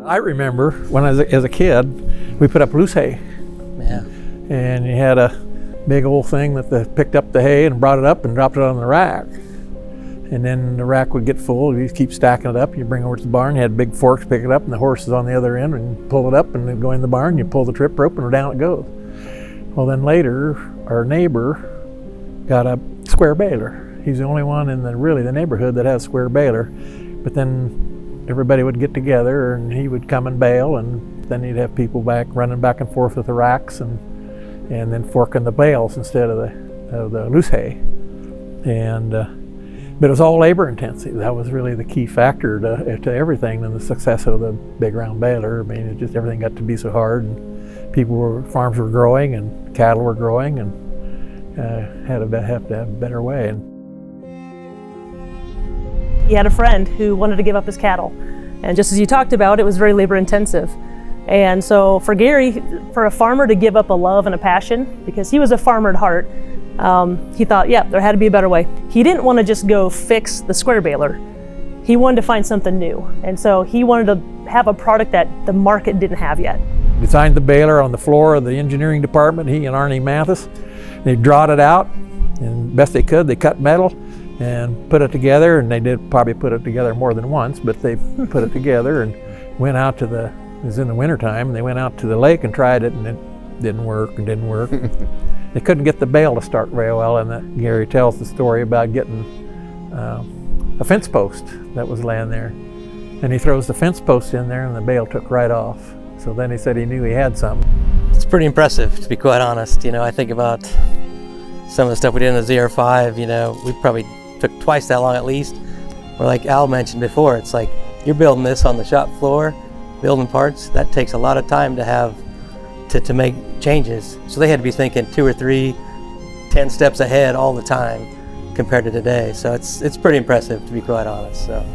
I remember when as a kid, we put up loose hay. Yeah. And you had a big old thing that picked up the hay and brought it up and dropped it on the rack. And then the rack would get full, you keep stacking it up, you bring it over to the barn, you had big forks, pick it up, and the horse is on the other end, and you pull it up and then go in the barn, you pull the trip rope and down it goes. Well, then later, our neighbor got a square baler. He's the only one in the neighborhood that has a square baler. But then everybody would get together and he would come and bale, and then you'd have people running back and forth with the racks and then forking the bales instead of the loose hay. But it was all labor intensive. That was really the key factor to everything and the success of the big round baler. I mean, everything got to be so hard, and farms were growing and cattle were growing, and have to have a better way. He had a friend who wanted to give up his cattle, and just as you talked about, it was very labor intensive. And so for Gary, for a farmer to give up a love and a passion, because he was a farmer at heart, he thought, yeah, there had to be a better way. He didn't want to just go fix the square baler. He wanted to find something new. And so he wanted to have a product that the market didn't have yet. Designed the baler on the floor of the engineering department, he and Arnie Mathis. They drawed it out, and best they could, they cut metal and put it together, and they did probably put it together more than once, but they put it together and went out to it was in the wintertime, and they went out to the lake and tried it, and it didn't work. They couldn't get the bale to start very well, and Gary tells the story about getting a fence post that was laying there. And he throws the fence post in there, and the bale took right off. So then he said he knew he had something. It's pretty impressive, to be quite honest. I think about some of the stuff we did in the ZR5, we probably took twice that long at least. Or like Al mentioned before, it's like you're building this on the shop floor, building parts, that takes a lot of time to have to make changes. So they had to be thinking 2 or 3, 10 steps ahead all the time compared to today. So it's pretty impressive, to be quite honest. So.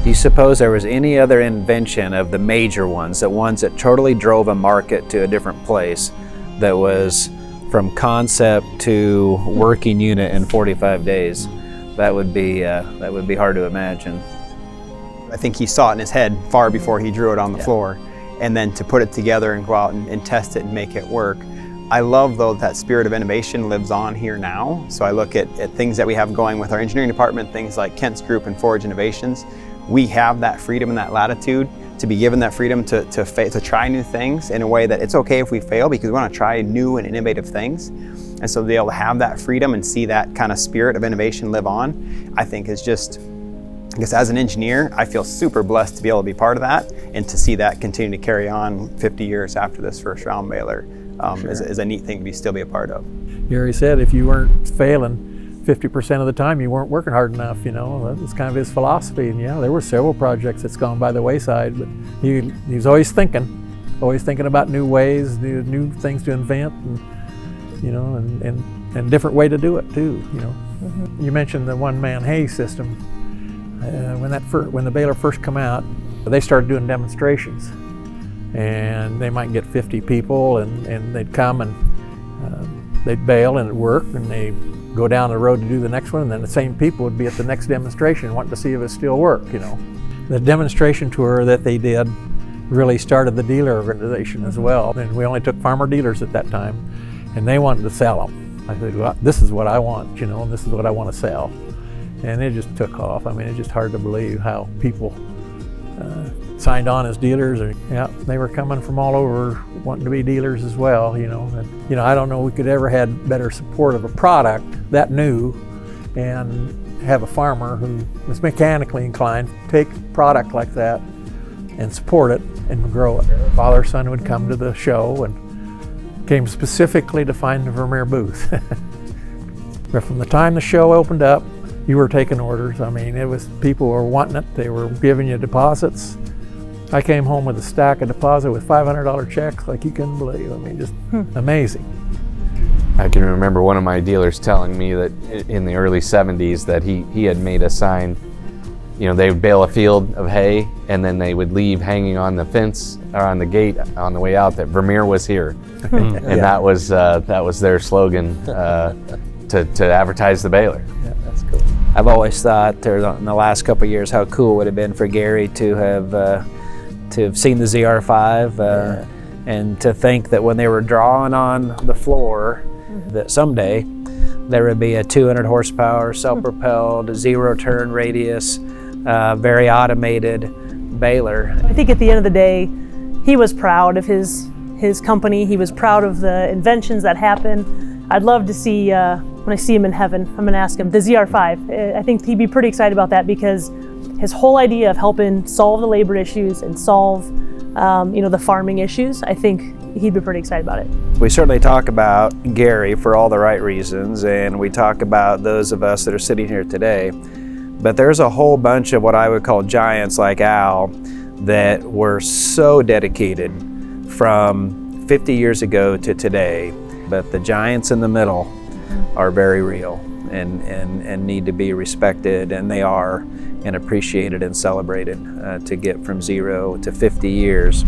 Do you suppose there was any other invention of the major ones, the ones that totally drove a market to a different place, that was from concept to working unit in 45 days? That would be hard to imagine. I think he saw it in his head far before he drew it on the floor. And then to put it together and go out and test it and make it work. I love, though, that spirit of innovation lives on here now. So I look at things that we have going with our engineering department, things like Kent's Group and Forage Innovations. We have that freedom and that latitude to be given that freedom to try new things in a way that it's okay if we fail, because we want to try new and innovative things. And so to be able to have that freedom and see that kind of spirit of innovation live on, I think is just, I guess as an engineer, I feel super blessed to be able to be part of that and to see that continue to carry on 50 years after this first round baler is a neat thing to still be a part of. Gary said if you weren't failing 50% of the time, you weren't working hard enough, That was kind of his philosophy. And there were several projects that's gone by the wayside, but he was always thinking about new ways, new things to invent, and different way to do it too, Mm-hmm. You mentioned the one-man hay system. When the baler first come out, they started doing demonstrations, and they might get 50 people, and they'd come and they'd bale and it'd work, and they go down the road to do the next one, and then the same people would be at the next demonstration wanting to see if it still worked. The demonstration tour that they did really started the dealer organization as well, and we only took farmer dealers at that time, and they wanted to sell them. I said, well, this is what I want, and this is what I want to sell. And it just took off. I mean, it's just hard to believe how people signed on as dealers. They were coming from all over wanting to be dealers as well, And, I don't know we could ever had better support of a product that new and have a farmer who was mechanically inclined take a product like that and support it and grow it. Father and son would come to the show and came specifically to find the Vermeer booth. But from the time the show opened up, you were taking orders. I mean, people were wanting it. They were giving you deposits. I came home with a stack of deposit with $500 checks like you couldn't believe. I mean, just amazing. I can remember one of my dealers telling me that in the early 70s that he had made a sign, they would bale a field of hay and then they would leave hanging on the fence or on the gate on the way out that Vermeer was here. And that was their slogan to advertise the baler. Yeah, that's cool. I've always thought in the last couple of years how cool it would have been for Gary to have to have seen the ZR5 and to think that when they were drawing on the floor that someday there would be a 200 horsepower self-propelled, zero turn radius, very automated baler. I think at the end of the day, he was proud of his company. He was proud of the inventions that happened. I'd love to see, when I see him in heaven, I'm gonna ask him, the ZR5, I think he'd be pretty excited about that, because his whole idea of helping solve the labor issues and solve the farming issues, I think he'd be pretty excited about it. We certainly talk about Gary for all the right reasons, and we talk about those of us that are sitting here today, but there's a whole bunch of what I would call giants like Al that were so dedicated from 50 years ago to today, but the giants in the middle are very real and need to be respected, and they are, and appreciated and celebrated to get from 0 to 50 years.